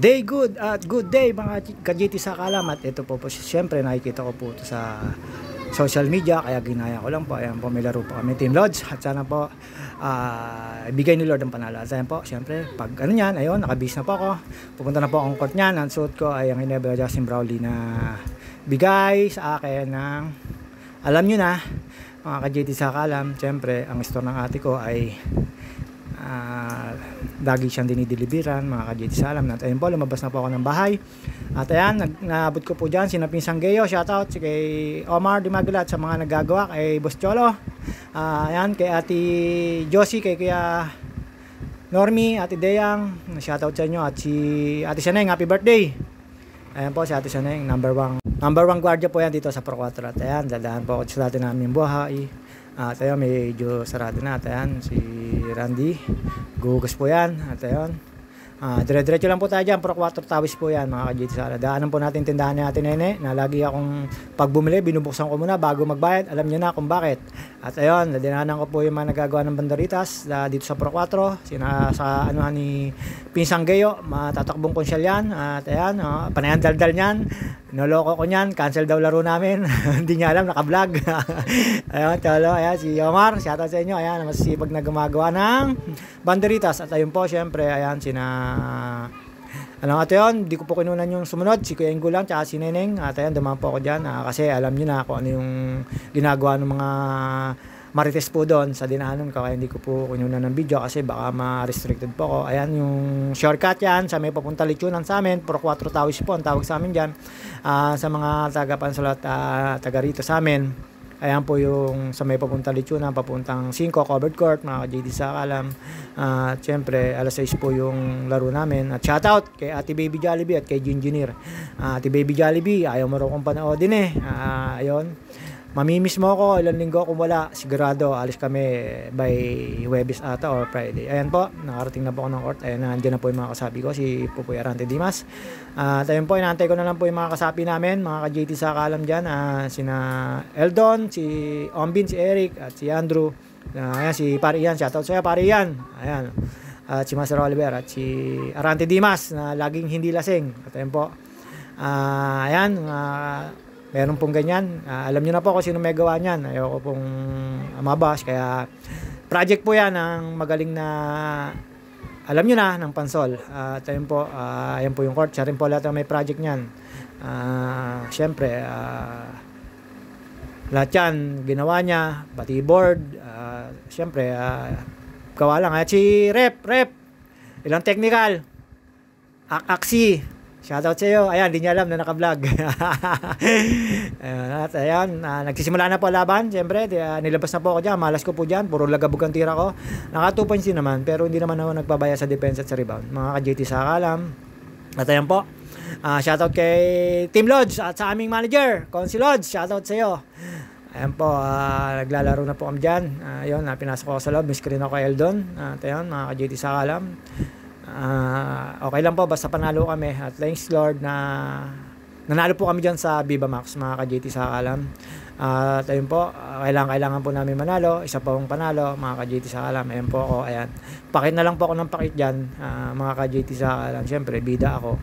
Good day mga ka-GT sa kalam. At ito po siyempre nakikita ko po ito sa social media, kaya ginaya ko lang po. Ayan po, may laro po kami Team Lodge at sana po ibigay ni Lord ang panalo. At ayan po, siyempre pag ano yan, ayun, nakabis na po ako, pupunta na po akong court niyan. Ang suot ko ay ang Ginebra Justin Brownlee na bigay sa akin ng, alam nyo na mga ka-GT sa kalam, siyempre ang store ng ate ko ay lagi siyang dinideliveran mga ka-GT sa alam. At ayun po, lumabas na po ako ng bahay. At ayan, naabot ko po dyan si Pinsang Gayo, shoutout si kay Omar Dimagala at sa mga nagagawa, kay Boss Cholo, ayan, kay Ate Josie, kay Kuya Normie, Ate Deyang, shoutout sa inyo, at si Ate Saneng, happy birthday. Ayan po si Ate Saneng, number one guardia po yan dito sa Pro 4. At ayan, dadaan po ako sa dati namin buhay. At ayun, medyo sarado na. At ayan, si Randy, gugas po yan. At ayun, dire-diretso lang po tayo dyan. Pro 4 Tawis po yan mga ka-GT sa daanan po natin tindahan ni Ate Nene, na lagi akong pag bumili, binubuksan ko muna bago magbayad. Alam niyo na kung bakit. At ayun, dinaanan ko po yung mga nagagawa ng banderitas dito sa Pro 4. Sa anuhan ni Pinsang Gayo, matatakbong konsyal yan. At ayan, panayan daldal niyan. Noloko ko niyan, cancel daw laro namin. Hindi niya alam, naka-vlog. Ayun, Cholo, ayan, si Omar, shoutout sa inyo. Ayan, masisipag na gumagawa ng banderitas. At ayun po, syempre, ayan, ate yun, di ko po kinunan yung sumunod, si Kuya Ingo lang, tsaka si Neneng. At ayun, dumaan po ako dyan, kasi alam nyo na kung ano yung ginagawa ng mga marites po doon sa dinaanan ko, kaya hindi ko po kinunan ng video kasi baka ma-restricted po ako. Ayan yung shortcut yan sa may papunta Lechonan sa amin, Pro 4 Tawis po ang tawag sa amin dyan. Sa mga taga-Pansulat, taga rito sa amin, ayan po yung sa may papunta Lechonan, papuntang 5 covered court mga ka-GT sa kalam. Siyempre alas 6 po yung laro namin. At shoutout kay Ate Baby Jollibee at kay Engineer. Ate Baby Jollibee, ayaw mo rin kong panoodin ayun, mamimiss mo ako ilang linggo kung wala, sigurado alis kami by Huwebes ata or Friday. Ayan po, nakarating na po ako ng court. Ayan, nandiyan na po yung mga kasapi ko, si Pupoy Arante Dimas. At ayun po, inaantay ko na lang po yung mga kasapi namin, mga ka-GT sa kalam dyan, sina Eldon, si Ombin, si Eric, at si Andrew. Ayan, si Pari Ian, shoutout sa'yo Pari Ian. Ayan, at si Master Oliver at si Arante Dimas na laging hindi lasing. At ayun po, ayan, meron pong ganyan. Alam nyo na po kung sino may gawa niyan. Ayoko pong mabas. Kaya project po yan ng magaling na, alam nyo na, ng Pansol. At ayun po, ayan po yung court. Siya rin po lahat ng may project niyan. Siyempre, lahat yan ginawa niya. Pati board. Siyempre, gawa lang. At si Rep. Ilang technical. Aksi. Shoutout sa iyo. Ayan, di niya alam na naka-vlog. At ayan, nagsisimula na po laban. Siyempre, nilabas na po ako dyan. Malas ko po dyan. Puro lagabog ang tira ko. Naka 2 points din naman. Pero hindi naman ako nagpabaya sa defense at sa rebound. Mga ka-GT sa kalam. At ayan po. Shoutout kay Team Lodge at sa aming manager, Consi Lodge. Shoutout sa iyo. Ayan po, naglalaro na po kami dyan. Ayun, pinasok ko sa loob. Miss ko rin ako kay Eldon. At ayan, mga ka-GT sa kalam. Okay lang po basta panalo kami at thanks Lord na nanalo po kami dyan sa Viva Max mga ka-GT sa kalam. At ayun po, kailangan po namin manalo, isa pong panalo mga ka-GT sa kalam. Ayan po ako, ayan, pakit na lang po ako ng pakit dyan, mga ka-GT sa kalam. Siyempre bida ako,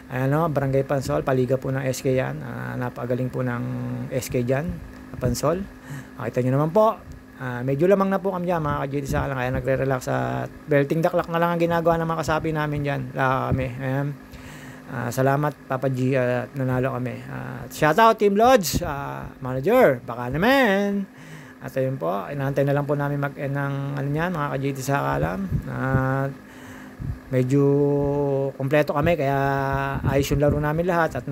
ayan o, Barangay Pansol, paliga po ng SK yan. Napagaling po ng SK dyan, Pansol. Makita nyo naman po, medyo lamang na po kami dyan mga ka-GT sa kalam, kaya nagre-relax at belting daklak na lang ang ginagawa ng mga kasapi namin dyan. Kami, ayan. Salamat Papa G at nanalo kami. Shoutout Team Lodge, manager, baka naman. At ayun po, inaantay na lang po namin mag-end ng ano yan, mga ka-GT sa kalam. Medyo kompleto kami, kaya ayos yung laro namin lahat at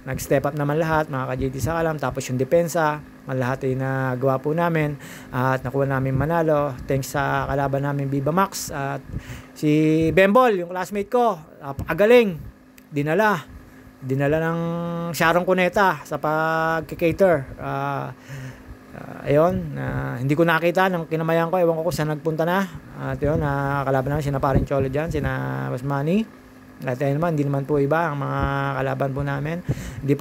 nag-step up naman lahat mga ka-GT sa kalam. Tapos yung depensa, lahat ay nagawa po namin at nakuha namin manalo thanks sa kalaban namin Viva Max. At si Bembol, yung classmate ko, napakagaling, dinala ng Sharon Cuneta sa pag-cater. Ayun, hindi ko nakita nang kinamayan ko, ewan ko kung saan nagpunta na. At yun, kalaban namin sina Paring Cholo dyan, sina Basmani. At ayun naman, hindi naman po iba ang mga kalaban po namin. Hindi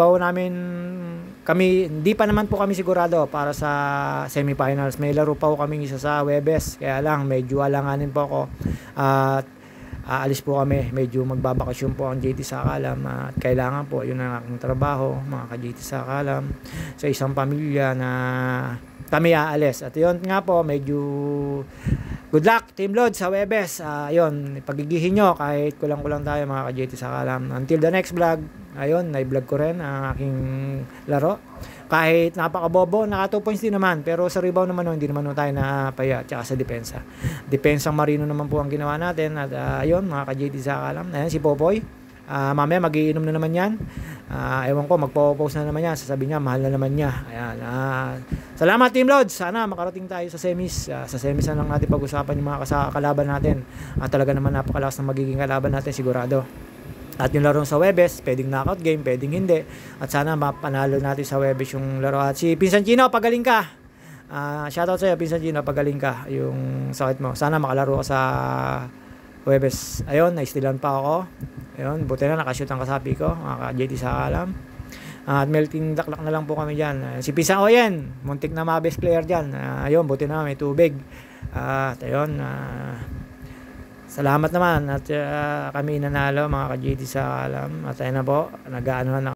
pa naman po kami sigurado para sa semifinals. May laro pa po kami isa sa Huwebes, kaya lang medyo alanganin po ako. At aalis po kami, medyo magbabakasyon po ang JT sa Kalam at kailangan po, yun ang aking trabaho mga ka-JT sa Kalam, sa isang pamilya na kami aalis. At yun nga po, medyo good luck Team Load sa Webes. Yun, pagigihin nyo kahit kulang-kulang tayo mga ka-JT sa Kalam. Until the next vlog, ayun, na-vlog ko rin ang aking laro. Kahit napakabobo, naka 2 points din naman. Pero sa rebound naman, hindi naman tayo napaya. Tsaka sa depensa. Depensang Marino naman po ang ginawa natin. At ayun, mga ka-JT sa Kalam. Ayan, si Popoy. Mamaya magiinom na naman yan. Ewan ko, magpo-post na naman yan. Sasabihin niya, mahal na naman niya. Ayan. Salamat Team Load. Sana makarating tayo sa semis. Sa semis na lang natin pag-usapan yung mga kalaban natin. Talaga naman napakalakas na magiging kalaban natin, sigurado. At yung laro sa Webes, pwedeng knockout game, pwedeng hindi. At sana mapanalo natin sa Webes yung laro. At si Pinsan Chino, pagaling ka. Shoutout sa'yo, Pinsan Chino, pagaling ka. Yung sakit mo. Sana makalaro ka sa Webes. Ayun, naistilan pa ako. Ayun, buti na nakashoot ang kasapi ko. Mga ka-JT sa Kalam. At melting daklak na lang po kami dyan. Si Pinsan Oyen, muntik na mga best player dyan. Ayun, buti na may tubig. At ayun, salamat naman at kami nanalo mga ka-JT sa Kalam. At ayun na po, nag-aano na